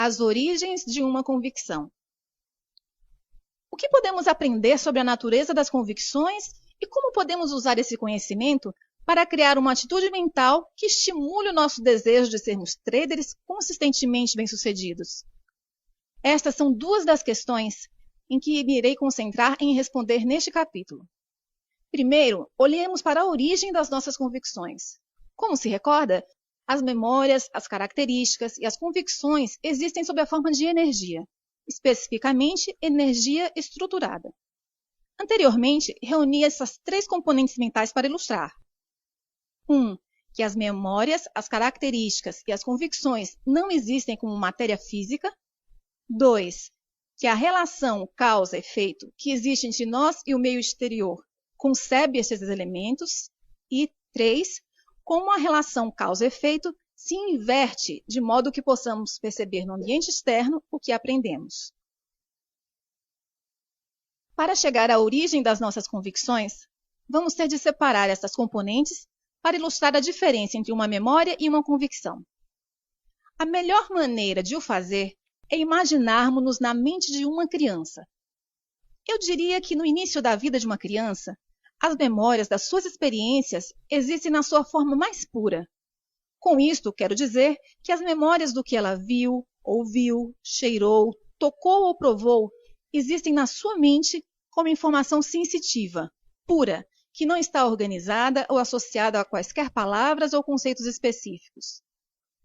As origens de uma convicção. O que podemos aprender sobre a natureza das convicções e como podemos usar esse conhecimento para criar uma atitude mental que estimule o nosso desejo de sermos traders consistentemente bem-sucedidos? Estas são duas das questões em que me irei concentrar em responder neste capítulo. Primeiro, olhemos para a origem das nossas convicções. Como se recorda, as memórias, as características e as convicções existem sob a forma de energia, especificamente energia estruturada. Anteriormente, reuni essas três componentes mentais para ilustrar. 1. Que as memórias, as características e as convicções não existem como matéria física. 2. Que a relação causa-efeito que existe entre nós e o meio exterior concebe estes elementos. E 3. Como a relação causa-efeito se inverte de modo que possamos perceber no ambiente externo o que aprendemos. Para chegar à origem das nossas convicções, vamos ter de separar essas componentes para ilustrar a diferença entre uma memória e uma convicção. A melhor maneira de o fazer é imaginarmos-nos na mente de uma criança. Eu diria que no início da vida de uma criança, as memórias das suas experiências existem na sua forma mais pura. Com isto, quero dizer que as memórias do que ela viu, ouviu, cheirou, tocou ou provou existem na sua mente como informação sensitiva, pura, que não está organizada ou associada a quaisquer palavras ou conceitos específicos.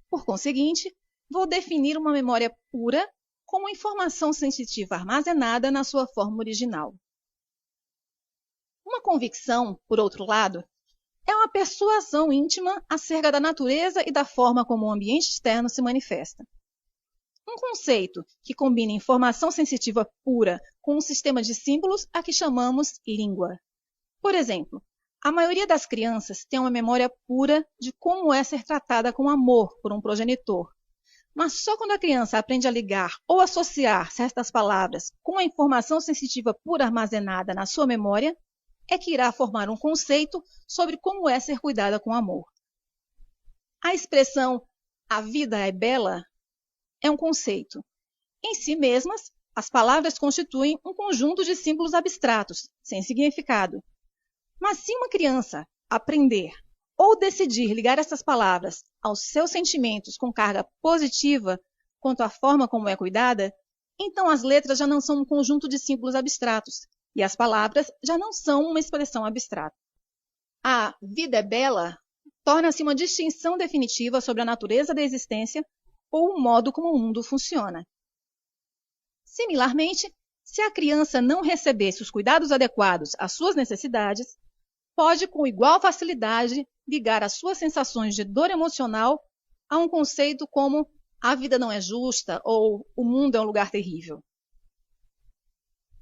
Por conseguinte, vou definir uma memória pura como informação sensitiva armazenada na sua forma original. Uma convicção, por outro lado, é uma persuasão íntima acerca da natureza e da forma como o ambiente externo se manifesta. Um conceito que combina informação sensitiva pura com um sistema de símbolos a que chamamos língua. Por exemplo, a maioria das crianças tem uma memória pura de como é ser tratada com amor por um progenitor. Mas só quando a criança aprende a ligar ou associar certas palavras com a informação sensitiva pura armazenada na sua memória, é que irá formar um conceito sobre como é ser cuidada com amor. A expressão "a vida é bela" é um conceito. Em si mesmas, as palavras constituem um conjunto de símbolos abstratos, sem significado. Mas se uma criança aprender ou decidir ligar essas palavras aos seus sentimentos com carga positiva quanto à forma como é cuidada, então as letras já não são um conjunto de símbolos abstratos, e as palavras já não são uma expressão abstrata. A vida é bela torna-se uma distinção definitiva sobre a natureza da existência ou o modo como o mundo funciona. Similarmente, se a criança não recebesse os cuidados adequados às suas necessidades, pode com igual facilidade ligar as suas sensações de dor emocional a um conceito como a vida não é justa ou o mundo é um lugar terrível.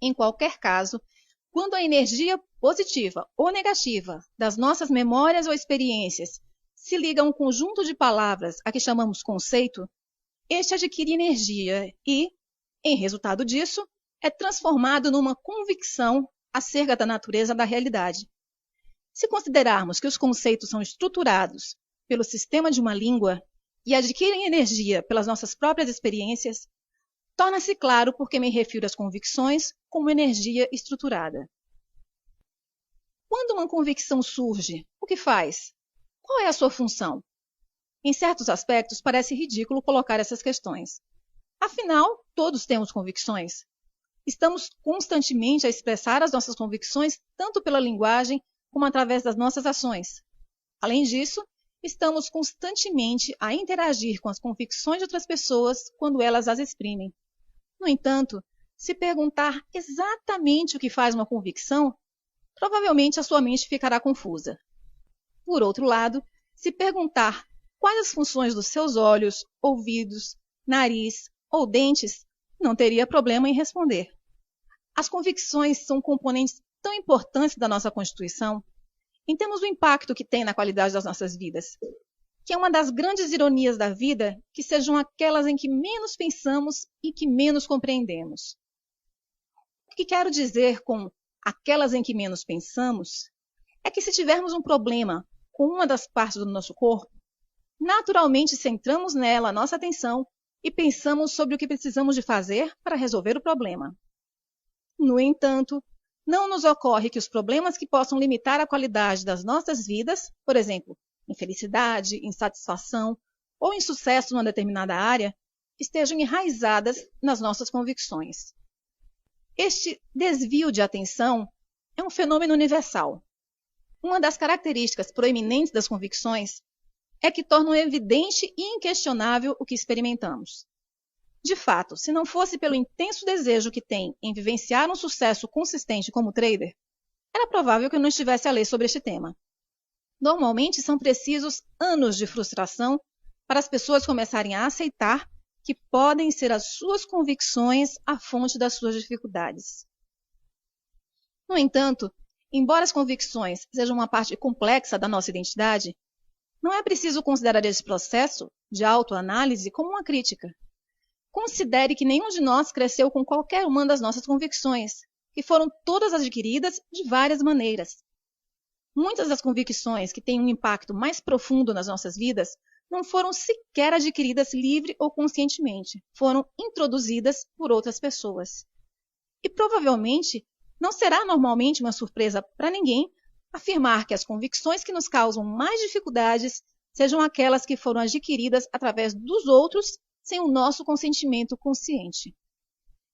Em qualquer caso, quando a energia positiva ou negativa das nossas memórias ou experiências se liga a um conjunto de palavras a que chamamos conceito, este adquire energia e, em resultado disso, é transformado numa convicção acerca da natureza da realidade. Se considerarmos que os conceitos são estruturados pelo sistema de uma língua e adquirem energia pelas nossas próprias experiências, torna-se claro por que me refiro às convicções como energia estruturada. Quando uma convicção surge, o que faz? Qual é a sua função? Em certos aspectos, parece ridículo colocar essas questões. Afinal, todos temos convicções. Estamos constantemente a expressar as nossas convicções tanto pela linguagem como através das nossas ações. Além disso, estamos constantemente a interagir com as convicções de outras pessoas quando elas as exprimem. No entanto, se perguntar exatamente o que faz uma convicção, provavelmente a sua mente ficará confusa. Por outro lado, se perguntar quais as funções dos seus olhos, ouvidos, nariz ou dentes, não teria problema em responder. As convicções são componentes tão importantes da nossa constituição, em termos do impacto que tem na qualidade das nossas vidas, que é uma das grandes ironias da vida que sejam aquelas em que menos pensamos e que menos compreendemos. O que quero dizer com aquelas em que menos pensamos é que se tivermos um problema com uma das partes do nosso corpo, naturalmente centramos nela a nossa atenção e pensamos sobre o que precisamos de fazer para resolver o problema. No entanto, não nos ocorre que os problemas que possam limitar a qualidade das nossas vidas, por exemplo, infelicidade, insatisfação ou insucesso numa determinada área, estejam enraizadas nas nossas convicções. Este desvio de atenção é um fenômeno universal. Uma das características proeminentes das convicções é que tornam evidente e inquestionável o que experimentamos. De fato, se não fosse pelo intenso desejo que tem em vivenciar um sucesso consistente como trader, era provável que eu não estivesse a ler sobre este tema. Normalmente são precisos anos de frustração para as pessoas começarem a aceitar que podem ser as suas convicções a fonte das suas dificuldades. No entanto, embora as convicções sejam uma parte complexa da nossa identidade, não é preciso considerar esse processo de autoanálise como uma crítica. Considere que nenhum de nós cresceu com qualquer uma das nossas convicções, que foram todas adquiridas de várias maneiras. Muitas das convicções que têm um impacto mais profundo nas nossas vidas não foram sequer adquiridas livre ou conscientemente, foram introduzidas por outras pessoas. E provavelmente não será normalmente uma surpresa para ninguém afirmar que as convicções que nos causam mais dificuldades sejam aquelas que foram adquiridas através dos outros sem o nosso consentimento consciente.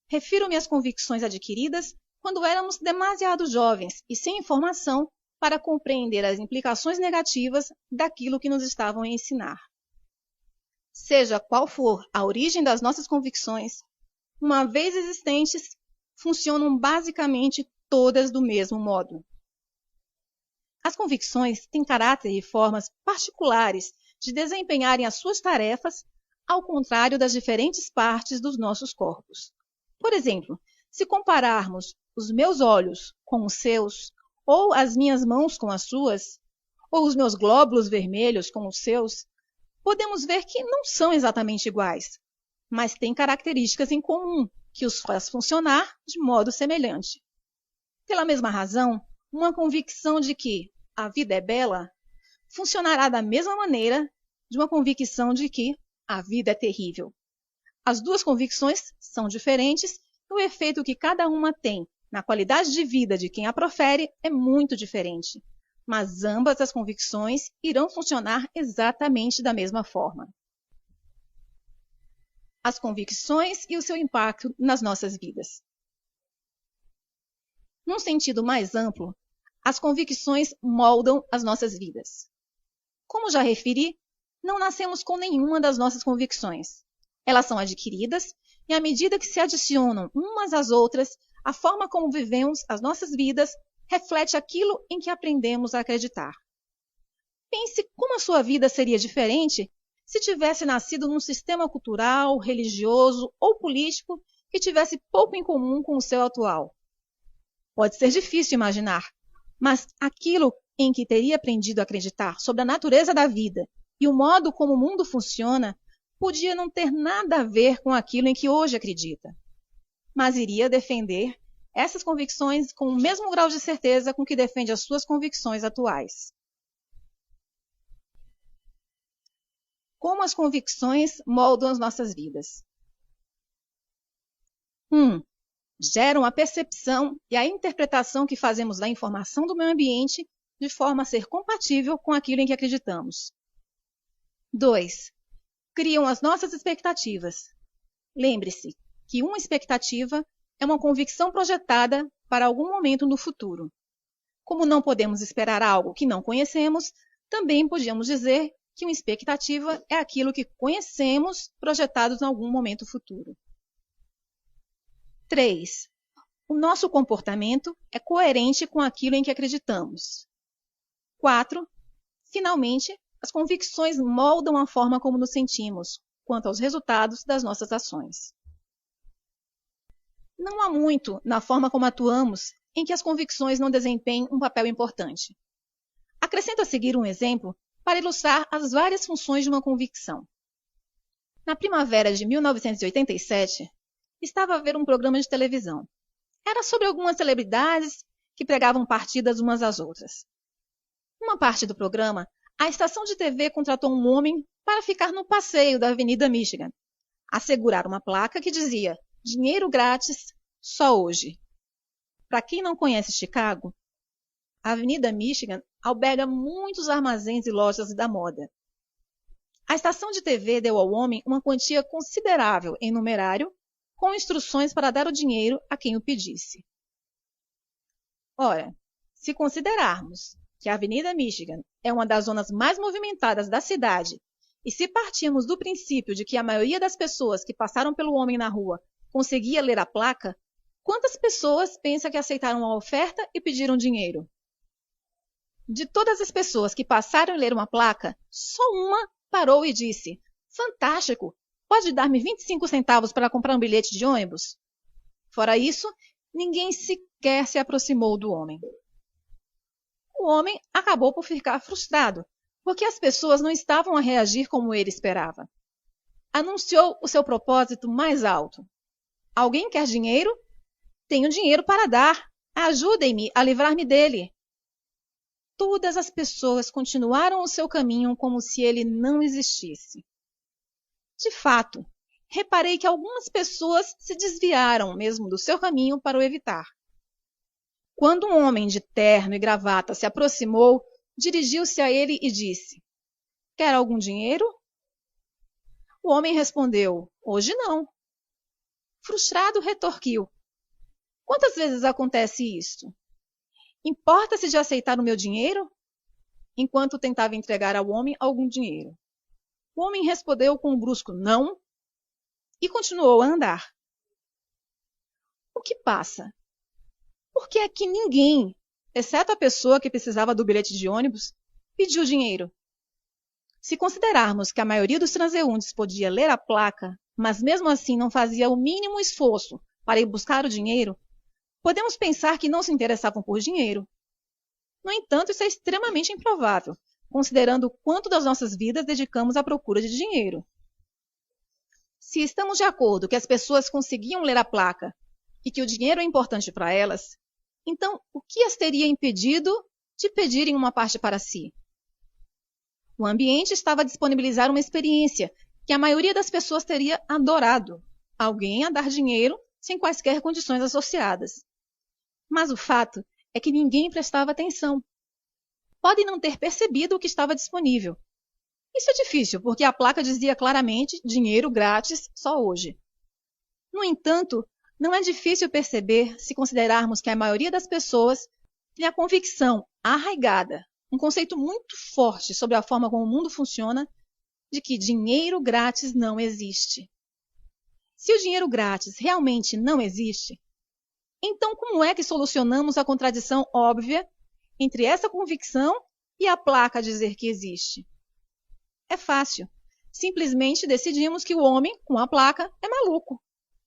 Refiro-me às convicções adquiridas quando éramos demasiado jovens e sem informação para compreender as implicações negativas daquilo que nos estavam a ensinar. Seja qual for a origem das nossas convicções, uma vez existentes, funcionam basicamente todas do mesmo modo. As convicções têm caráter e formas particulares de desempenharem as suas tarefas, ao contrário das diferentes partes dos nossos corpos. Por exemplo, se compararmos os meus olhos com os seus, ou as minhas mãos com as suas, ou os meus glóbulos vermelhos com os seus, podemos ver que não são exatamente iguais, mas têm características em comum que os faz funcionar de modo semelhante. Pela mesma razão, uma convicção de que a vida é bela funcionará da mesma maneira de uma convicção de que a vida é terrível. As duas convicções são diferentes e o efeito que cada uma tem na qualidade de vida de quem a profere é muito diferente, mas ambas as convicções irão funcionar exatamente da mesma forma. As convicções e o seu impacto nas nossas vidas. Num sentido mais amplo, as convicções moldam as nossas vidas. Como já referi, não nascemos com nenhuma das nossas convicções. Elas são adquiridas e, à medida que se adicionam umas às outras, a forma como vivemos as nossas vidas reflete aquilo em que aprendemos a acreditar. Pense como a sua vida seria diferente se tivesse nascido num sistema cultural, religioso ou político que tivesse pouco em comum com o seu atual. Pode ser difícil imaginar, mas aquilo em que teria aprendido a acreditar sobre a natureza da vida e o modo como o mundo funciona podia não ter nada a ver com aquilo em que hoje acredita, mas iria defender essas convicções com o mesmo grau de certeza com que defende as suas convicções atuais. Como as convicções moldam as nossas vidas? 1. Geram a percepção e a interpretação que fazemos da informação do meio ambiente de forma a ser compatível com aquilo em que acreditamos. 2. Criam as nossas expectativas. Lembre-se que uma expectativa é uma convicção projetada para algum momento no futuro. Como não podemos esperar algo que não conhecemos, também podemos dizer que uma expectativa é aquilo que conhecemos projetado em algum momento futuro. 3. O nosso comportamento é coerente com aquilo em que acreditamos. 4. Finalmente, as convicções moldam a forma como nos sentimos quanto aos resultados das nossas ações. Não há muito na forma como atuamos em que as convicções não desempenham um papel importante. Acrescento a seguir um exemplo para ilustrar as várias funções de uma convicção. Na primavera de 1987, estava a ver um programa de televisão. Era sobre algumas celebridades que pregavam partidas umas às outras. Numa parte do programa, a estação de TV contratou um homem para ficar no passeio da Avenida Michigan, a segurar uma placa que dizia dinheiro grátis só hoje. Para quem não conhece Chicago, a Avenida Michigan alberga muitos armazéns e lojas da moda. A estação de TV deu ao homem uma quantia considerável em numerário, com instruções para dar o dinheiro a quem o pedisse. Ora, se considerarmos que a Avenida Michigan é uma das zonas mais movimentadas da cidade, e se partirmos do princípio de que a maioria das pessoas que passaram pelo homem na rua conseguia ler a placa, quantas pessoas pensa que aceitaram a oferta e pediram dinheiro? De todas as pessoas que passaram a ler uma placa, só uma parou e disse: fantástico, pode dar-me 25 centavos para comprar um bilhete de ônibus? Fora isso, ninguém sequer se aproximou do homem. O homem acabou por ficar frustrado, porque as pessoas não estavam a reagir como ele esperava. Anunciou o seu propósito mais alto. Alguém quer dinheiro? Tenho dinheiro para dar. Ajudem-me a livrar-me dele. Todas as pessoas continuaram o seu caminho como se ele não existisse. De fato, reparei que algumas pessoas se desviaram mesmo do seu caminho para o evitar. Quando um homem de terno e gravata se aproximou, dirigiu-se a ele e disse: quer algum dinheiro? O homem respondeu: hoje não. Frustrado, retorquiu: quantas vezes acontece isto? Importa-se de aceitar o meu dinheiro? Enquanto tentava entregar ao homem algum dinheiro. O homem respondeu com um brusco não e continuou a andar. O que passa? Por que é que ninguém, exceto a pessoa que precisava do bilhete de ônibus, pediu dinheiro? Se considerarmos que a maioria dos transeuntes podia ler a placa, mas mesmo assim não fazia o mínimo esforço para ir buscar o dinheiro, podemos pensar que não se interessavam por dinheiro. No entanto, isso é extremamente improvável, considerando o quanto das nossas vidas dedicamos à procura de dinheiro. Se estamos de acordo que as pessoas conseguiam ler a placa e que o dinheiro é importante para elas, então o que as teria impedido de pedirem uma parte para si? O ambiente estava a disponibilizar uma experiência que a maioria das pessoas teria adorado: alguém a dar dinheiro sem quaisquer condições associadas. Mas o fato é que ninguém prestava atenção. Podem não ter percebido o que estava disponível. Isso é difícil, porque a placa dizia claramente dinheiro grátis só hoje. No entanto, não é difícil perceber se considerarmos que a maioria das pessoas tem a convicção arraigada, um conceito muito forte sobre a forma como o mundo funciona, de que dinheiro grátis não existe. Se o dinheiro grátis realmente não existe, então como é que solucionamos a contradição óbvia entre essa convicção e a placa dizer que existe? É fácil. Simplesmente decidimos que o homem com a placa é maluco.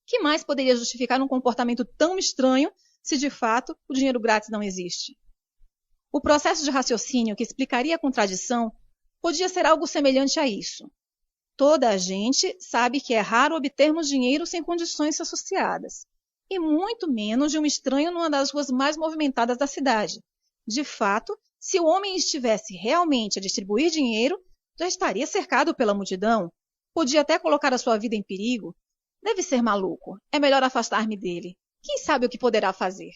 Que mais poderia justificar um comportamento tão estranho se de fato o dinheiro grátis não existe? O processo de raciocínio que explicaria a contradição podia ser algo semelhante a isso. Toda a gente sabe que é raro obtermos dinheiro sem condições associadas, e muito menos de um estranho numa das ruas mais movimentadas da cidade. De fato, se o homem estivesse realmente a distribuir dinheiro, já estaria cercado pela multidão. Podia até colocar a sua vida em perigo. Deve ser maluco. É melhor afastar-me dele. Quem sabe o que poderá fazer?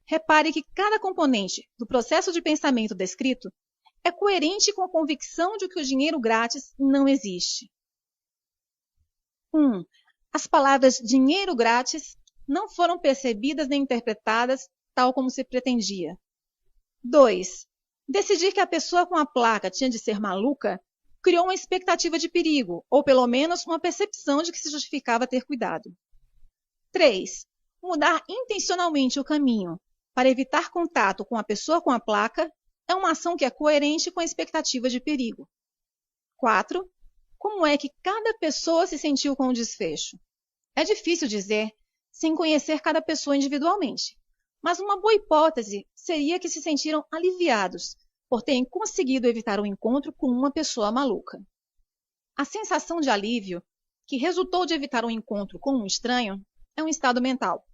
Repare que cada componente do processo de pensamento descrito é coerente com a convicção de que o dinheiro grátis não existe. 1. As palavras dinheiro grátis não foram percebidas nem interpretadas tal como se pretendia. 2. Decidir que a pessoa com a placa tinha de ser maluca criou uma expectativa de perigo, ou pelo menos uma percepção de que se justificava ter cuidado. 3. Mudar intencionalmente o caminho para evitar contato com a pessoa com a placa é uma ação que é coerente com a expectativa de perigo. 4. Como é que cada pessoa se sentiu com o desfecho? É difícil dizer sem conhecer cada pessoa individualmente, mas uma boa hipótese seria que se sentiram aliviados por terem conseguido evitar o encontro com uma pessoa maluca. A sensação de alívio que resultou de evitar um encontro com um estranho é um estado mental.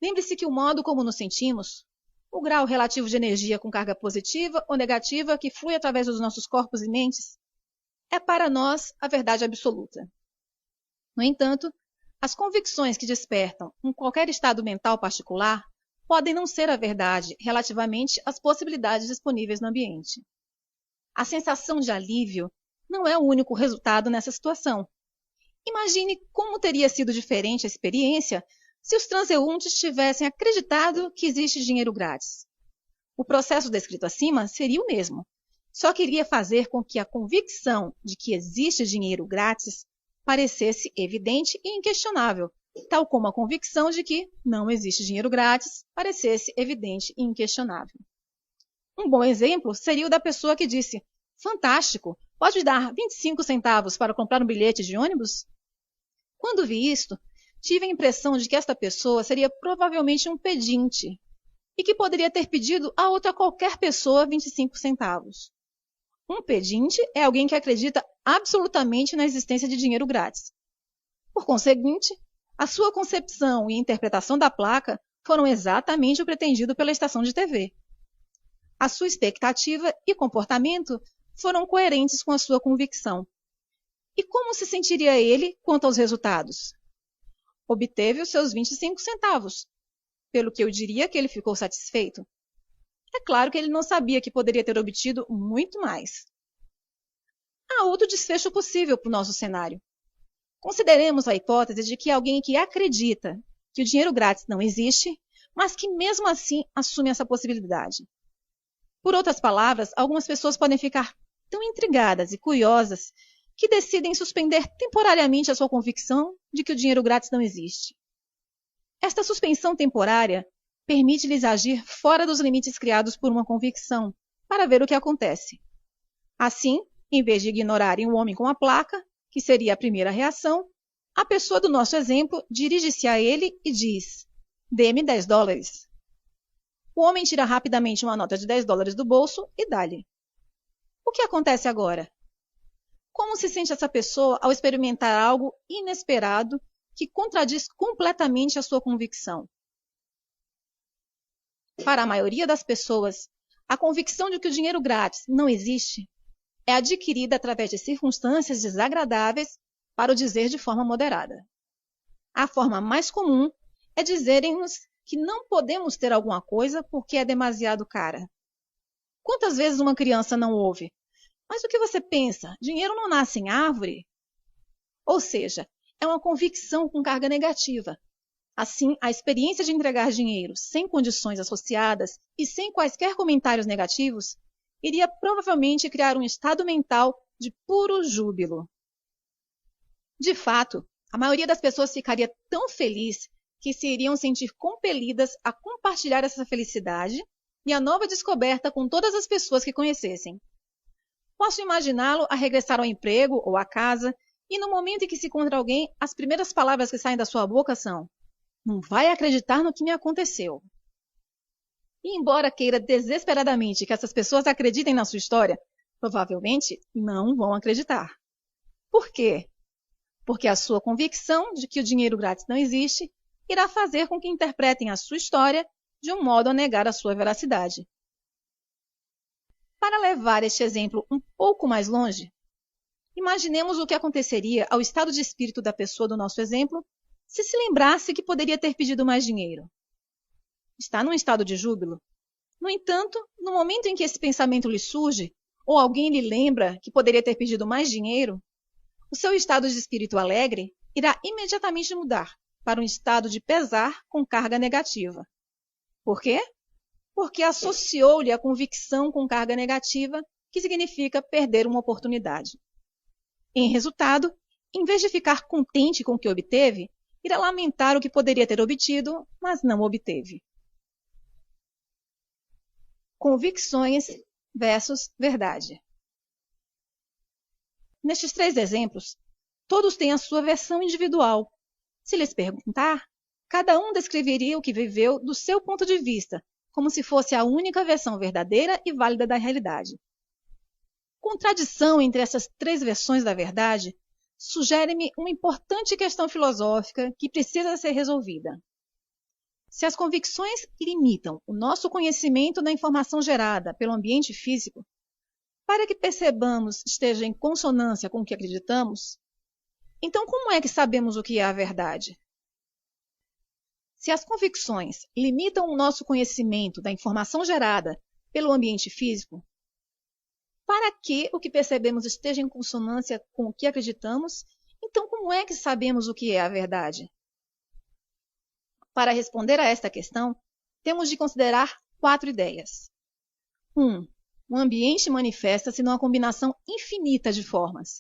Lembre-se que o modo como nos sentimos, o grau relativo de energia com carga positiva ou negativa que flui através dos nossos corpos e mentes, é para nós a verdade absoluta. No entanto, as convicções que despertam em qualquer estado mental particular podem não ser a verdade relativamente às possibilidades disponíveis no ambiente. A sensação de alívio não é o único resultado nessa situação. Imagine como teria sido diferente a experiência se os transeuntes tivessem acreditado que existe dinheiro grátis. O processo descrito acima seria o mesmo, só que iria fazer com que a convicção de que existe dinheiro grátis parecesse evidente e inquestionável, tal como a convicção de que não existe dinheiro grátis parecesse evidente e inquestionável. Um bom exemplo seria o da pessoa que disse: "Fantástico, pode me dar 25 centavos para comprar um bilhete de ônibus?" Quando vi isto, tive a impressão de que esta pessoa seria provavelmente um pedinte e que poderia ter pedido a outra qualquer pessoa 25 centavos. Um pedinte é alguém que acredita absolutamente na existência de dinheiro grátis. Por conseguinte, a sua concepção e interpretação da placa foram exatamente o pretendido pela estação de TV. A sua expectativa e comportamento foram coerentes com a sua convicção. E como se sentiria ele quanto aos resultados? Obteve os seus 25 centavos, pelo que eu diria que ele ficou satisfeito. É claro que ele não sabia que poderia ter obtido muito mais. Há outro desfecho possível para o nosso cenário. Consideremos a hipótese de que alguém que acredita que o dinheiro grátis não existe, mas que mesmo assim assume essa possibilidade. Por outras palavras, algumas pessoas podem ficar tão intrigadas e curiosas que decidem suspender temporariamente a sua convicção de que o dinheiro grátis não existe. Esta suspensão temporária permite-lhes agir fora dos limites criados por uma convicção, para ver o que acontece. Assim, em vez de ignorarem o homem com a placa, que seria a primeira reação, a pessoa do nosso exemplo dirige-se a ele e diz: "Dê-me 10 dólares. O homem tira rapidamente uma nota de 10 dólares do bolso e dá-lhe. O que acontece agora? Como se sente essa pessoa ao experimentar algo inesperado que contradiz completamente a sua convicção? Para a maioria das pessoas, a convicção de que o dinheiro grátis não existe é adquirida através de circunstâncias desagradáveis, para o dizer de forma moderada. A forma mais comum é dizerem-nos que não podemos ter alguma coisa porque é demasiado cara. Quantas vezes uma criança não ouve: "Mas o que você pensa? Dinheiro não nasce em árvore?" Ou seja, é uma convicção com carga negativa. Assim, a experiência de entregar dinheiro sem condições associadas e sem quaisquer comentários negativos iria provavelmente criar um estado mental de puro júbilo. De fato, a maioria das pessoas ficaria tão feliz que se iriam sentir compelidas a compartilhar essa felicidade e a nova descoberta com todas as pessoas que conhecessem. Posso imaginá-lo a regressar ao emprego ou à casa e no momento em que se encontra alguém, as primeiras palavras que saem da sua boca são: "Não vai acreditar no que me aconteceu." E embora queira desesperadamente que essas pessoas acreditem na sua história, provavelmente não vão acreditar. Por quê? Porque a sua convicção de que o dinheiro grátis não existe irá fazer com que interpretem a sua história de um modo a negar a sua veracidade. Para levar este exemplo um pouco mais longe, imaginemos o que aconteceria ao estado de espírito da pessoa do nosso exemplo se lembrasse que poderia ter pedido mais dinheiro. Está num estado de júbilo. No entanto, no momento em que esse pensamento lhe surge, ou alguém lhe lembra que poderia ter pedido mais dinheiro, o seu estado de espírito alegre irá imediatamente mudar para um estado de pesar com carga negativa. Por quê? Porque associou-lhe a convicção com carga negativa, que significa perder uma oportunidade. Em resultado, em vez de ficar contente com o que obteve, irá lamentar o que poderia ter obtido, mas não obteve. Convicções versus verdade. Nestes 3 exemplos, todos têm a sua versão individual. Se lhes perguntar, cada um descreveria o que viveu do seu ponto de vista, como se fosse a única versão verdadeira e válida da realidade. Contradição entre essas 3 versões da verdade sugere-me uma importante questão filosófica que precisa ser resolvida. Se as convicções limitam o nosso conhecimento da informação gerada pelo ambiente físico, para que percebamos esteja em consonância com o que acreditamos, Então, como é que sabemos o que é a verdade? Se as convicções limitam o nosso conhecimento da informação gerada pelo ambiente físico, para que o que percebemos esteja em consonância com o que acreditamos, então como é que sabemos o que é a verdade? Para responder a esta questão, temos de considerar 4 ideias. 1. O ambiente manifesta-se numa combinação infinita de formas.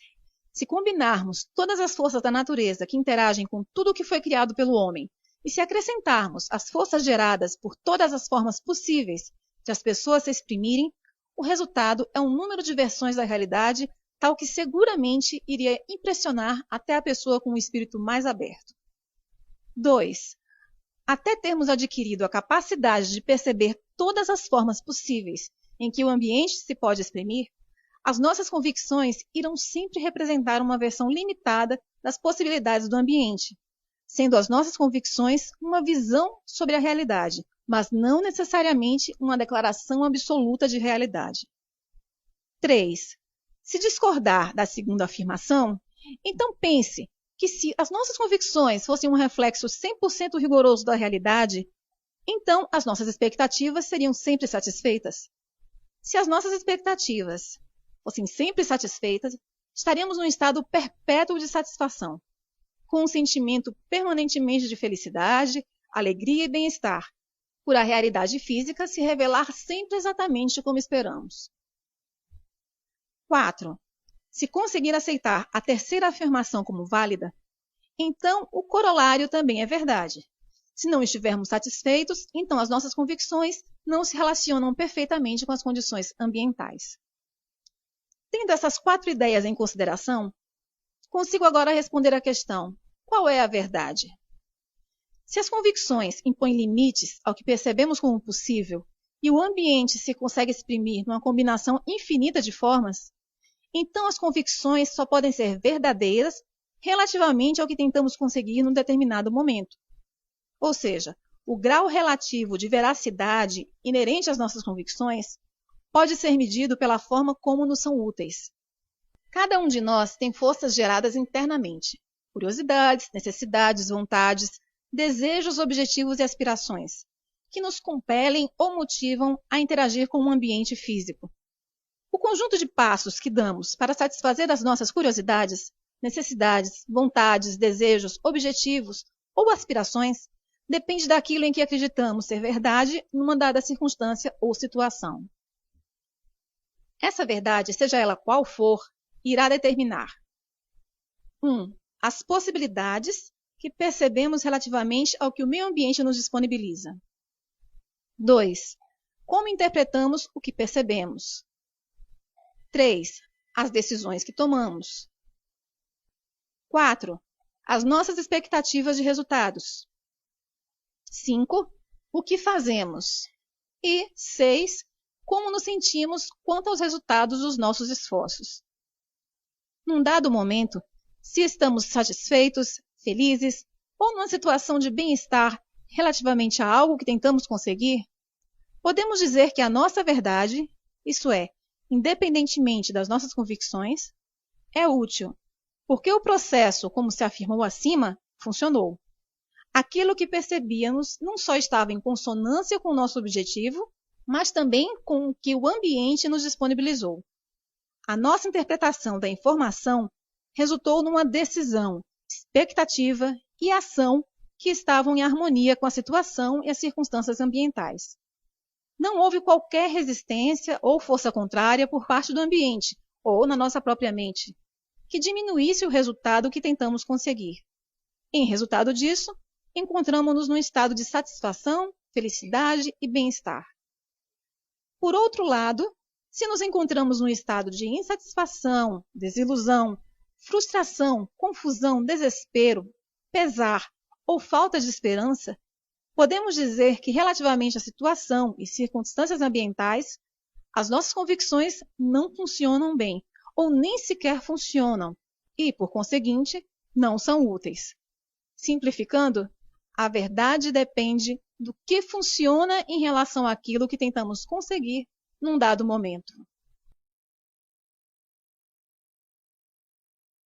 Se combinarmos todas as forças da natureza que interagem com tudo o que foi criado pelo homem, e se acrescentarmos as forças geradas por todas as formas possíveis de as pessoas se exprimirem, o resultado é um número de versões da realidade tal que seguramente iria impressionar até a pessoa com o espírito mais aberto. 2. Até termos adquirido a capacidade de perceber todas as formas possíveis em que o ambiente se pode exprimir, as nossas convicções irão sempre representar uma versão limitada das possibilidades do ambiente, sendo as nossas convicções uma visão sobre a realidade, mas não necessariamente uma declaração absoluta de realidade. 3. Se discordar da segunda afirmação, então pense que se as nossas convicções fossem um reflexo 100% rigoroso da realidade, então as nossas expectativas seriam sempre satisfeitas. Se as nossas expectativas fossem sempre satisfeitas, estaríamos num estado perpétuo de satisfação, com um sentimento permanentemente de felicidade, alegria e bem-estar, por a realidade física se revelar sempre exatamente como esperamos. 4. Se conseguir aceitar a terceira afirmação como válida, então o corolário também é verdade. Se não estivermos satisfeitos, então as nossas convicções não se relacionam perfeitamente com as condições ambientais. Tendo essas 4 ideias em consideração, consigo agora responder à questão: qual é a verdade? Se as convicções impõem limites ao que percebemos como possível e o ambiente se consegue exprimir numa combinação infinita de formas, então as convicções só podem ser verdadeiras relativamente ao que tentamos conseguir num determinado momento. Ou seja, o grau relativo de veracidade inerente às nossas convicções pode ser medido pela forma como nos são úteis. Cada um de nós tem forças geradas internamente, curiosidades, necessidades, vontades, desejos, objetivos e aspirações, que nos compelem ou motivam a interagir com o ambiente físico. O conjunto de passos que damos para satisfazer as nossas curiosidades, necessidades, vontades, desejos, objetivos ou aspirações depende daquilo em que acreditamos ser verdade numa dada circunstância ou situação. Essa verdade, seja ela qual for, irá determinar 1. As possibilidades que percebemos relativamente ao que o meio ambiente nos disponibiliza. 2. Como interpretamos o que percebemos. 3. As decisões que tomamos. 4. As nossas expectativas de resultados. 5. O que fazemos. E 6. Como nos sentimos quanto aos resultados dos nossos esforços. Num dado momento, se estamos satisfeitos, felizes ou numa situação de bem-estar relativamente a algo que tentamos conseguir, podemos dizer que a nossa verdade, isto é, independentemente das nossas convicções, é útil, porque o processo, como se afirmou acima, funcionou. Aquilo que percebíamos não só estava em consonância com o nosso objetivo, mas também com o que o ambiente nos disponibilizou. A nossa interpretação da informação resultou numa decisão, expectativa e ação que estavam em harmonia com a situação e as circunstâncias ambientais. Não houve qualquer resistência ou força contrária por parte do ambiente, ou na nossa própria mente, que diminuísse o resultado que tentamos conseguir. Em resultado disso, encontramos-nos num estado de satisfação, felicidade e bem-estar. Por outro lado, se nos encontramos num estado de insatisfação, desilusão, frustração, confusão, desespero, pesar ou falta de esperança, podemos dizer que, relativamente à situação e circunstâncias ambientais, as nossas convicções não funcionam bem, ou nem sequer funcionam, e, por conseguinte, não são úteis. Simplificando, a verdade depende do que funciona em relação àquilo que tentamos conseguir num dado momento.